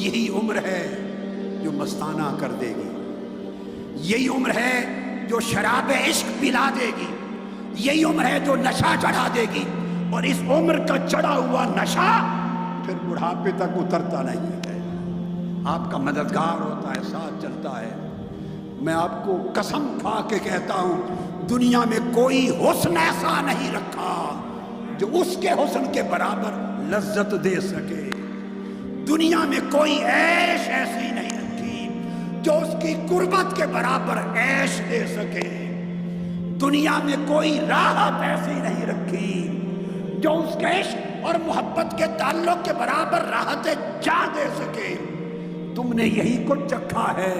یہی عمر ہے جو مستانہ کر دے گی، یہی عمر ہے جو شراب عشق پلا دے گی، یہی عمر ہے جو نشہ چڑھا دے گی، اور اس عمر کا چڑھا ہوا نشہ پھر بڑھاپے تک اترتا نہیں ہے، آپ کا مددگار ہوتا ہے، ساتھ چلتا ہے۔ میں آپ کو قسم کھا کے کہتا ہوں، دنیا میں کوئی حسن ایسا نہیں رکھا جو اس کے حسن کے برابر لذت دے سکے، دنیا میں کوئی عیش ایسی نہیں رکھی جو اس کی قربت کے برابر عیش دے سکے، دنیا میں کوئی راحت ایسی نہیں رکھی جو اس کے عشق اور محبت کے تعلق کے برابر راحت جاں دے سکے۔ تم نے یہی کچھ چکھا ہے،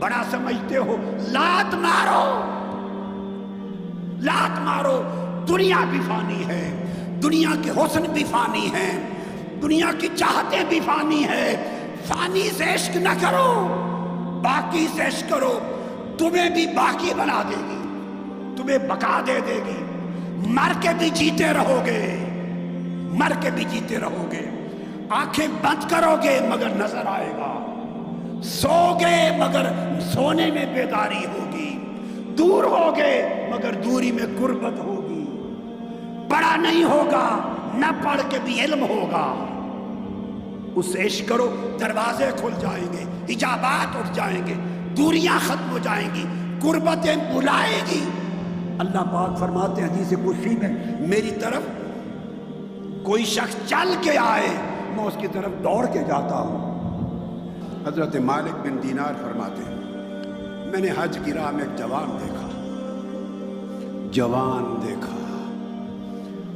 بڑا سمجھتے ہو، لات مارو، لات مارو، دنیا بھی فانی ہے، دنیا کے حسن بھی فانی ہے، دنیا کی چاہتیں بھی فانی ہے، فانی سے عشق نہ کرو، باقی سے عشق کرو، تمہیں بھی باقی بنا دے گی، تمہیں بقا دے دے گی، مر کے بھی جیتے رہو گے، مر کے بھی جیتے رہو گے، آنکھیں بند کرو گے مگر نظر آئے گا، سو گے مگر سونے میں بیداری ہوگی، دور ہوگے مگر دوری میں قربت ہوگی، پڑھا نہیں ہوگا نہ پڑھ کے بھی علم ہوگا، اس سے عشق کرو، دروازے کھل جائیں گے، حجابات اٹھ جائیں گے، دوریاں ختم ہو جائیں گی، قربتیں بلائے گی۔ اللہ پاک فرماتے ہیں حدیث قدسی میں، میری طرف کوئی شخص چل کے آئے میں اس کی طرف دوڑ کے جاتا ہوں۔ حضرت مالک بن دینار فرماتے ہیں، میں نے حج کی راہ میں ایک جوان دیکھا، جوان دیکھا،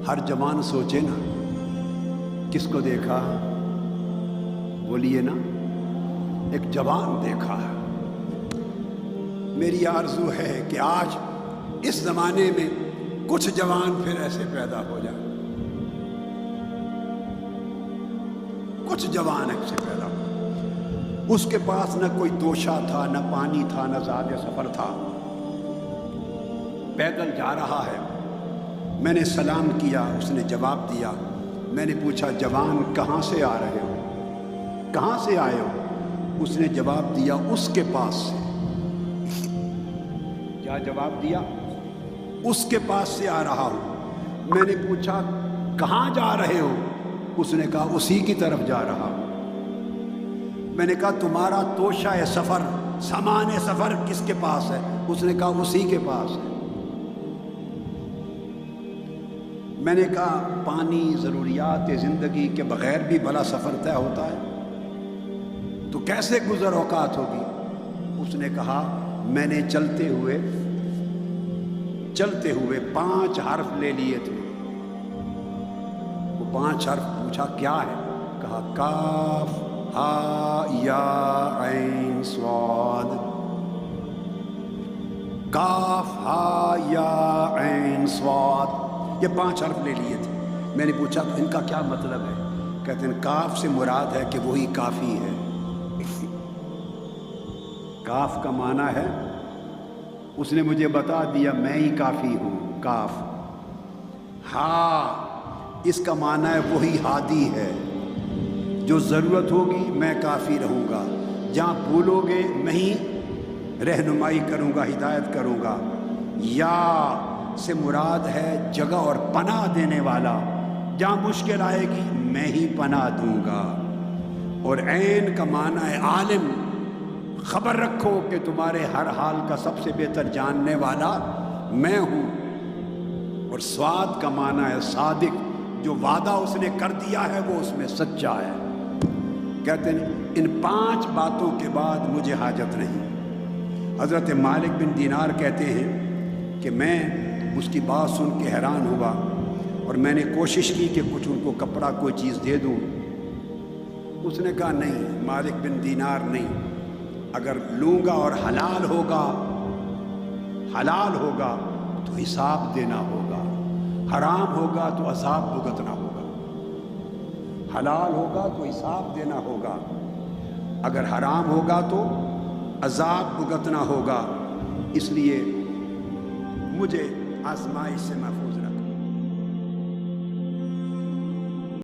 ہر جوان سوچے نا کس کو دیکھا، بولیے نا، ایک جوان دیکھا۔ میری آرزو ہے کہ آج اس زمانے میں کچھ جوان پھر ایسے پیدا ہو جائیں، کچھ جوان ایسے پیدا ہو، اس کے پاس نہ کوئی توشہ تھا، نہ پانی تھا، نہ زاد سفر تھا، پیدل جا رہا ہے۔ میں نے سلام کیا، اس نے جواب دیا، میں نے پوچھا جوان کہاں سے آ رہے ہو، کہاں سے آئے ہو؟ اس نے جواب دیا اس کے پاس سے۔ کیا جواب دیا؟ اس کے پاس سے آ رہا ہوں۔ میں نے پوچھا کہاں جا رہے ہو؟ اس نے کہا اسی کی طرف جا رہا ہوں۔ میں نے کہا تمہارا توشہ سفر، سامان سفر کس کے پاس ہے؟ اس نے کہا اسی کے پاس ہے۔ میں نے کہا پانی، ضروریات زندگی کے بغیر بھی بھلا سفر طے ہوتا ہے، تو کیسے گزر اوقات ہوگی؟ اس نے کہا میں نے چلتے ہوئے 5 حرف لے لیے تھے۔ وہ 5 حرف پوچھا کیا ہے؟ کہا کاف ہا یا عین صاد، کاف ہا یا عین صاد، یہ 5 حرف لے لیے تھے۔ میں نے پوچھا تو ان کا کیا مطلب ہے؟ کہتے ہیں کاف سے مراد ہے کہ وہی کافی ہے۔ کاف کا معنی ہے، اس نے مجھے بتا دیا میں ہی کافی ہوں، کاف۔ ہا، اس کا معنی ہے وہی ہادی ہے، جو ضرورت ہوگی میں کافی رہوں گا، جہاں بھولو گے میں ہی رہنمائی کروں گا، ہدایت کروں گا۔ یا سے مراد ہے جگہ اور پناہ دینے والا، جہاں مشکل آئے گی میں ہی پناہ دوں گا۔ اور عین کا معنی ہے عالم، خبر رکھو کہ تمہارے ہر حال کا سب سے بہتر جاننے والا میں ہوں۔ اور صاد کا معنی ہے صادق، جو وعدہ اس نے کر دیا ہے وہ اس میں سچا ہے۔ کہتے ہیں ان 5 باتوں کے بعد مجھے حاجت نہیں۔ حضرت مالک بن دینار کہتے ہیں کہ میں اس کی بات سن کے حیران ہوا، اور میں نے کوشش کی کہ کچھ ان کو کپڑا کوئی چیز دے دوں۔ اس نے کہا نہیں مالک بن دینار نہیں، اگر لوں گا اور حلال ہوگا تو حساب دینا ہوگا، حرام ہوگا تو عذاب بھگتنا ہوگا۔ حلال ہوگا تو حساب دینا ہوگا، اگر حرام ہوگا تو عذاب بھگتنا ہوگا، اس لیے مجھے آزمائش سے محفوظ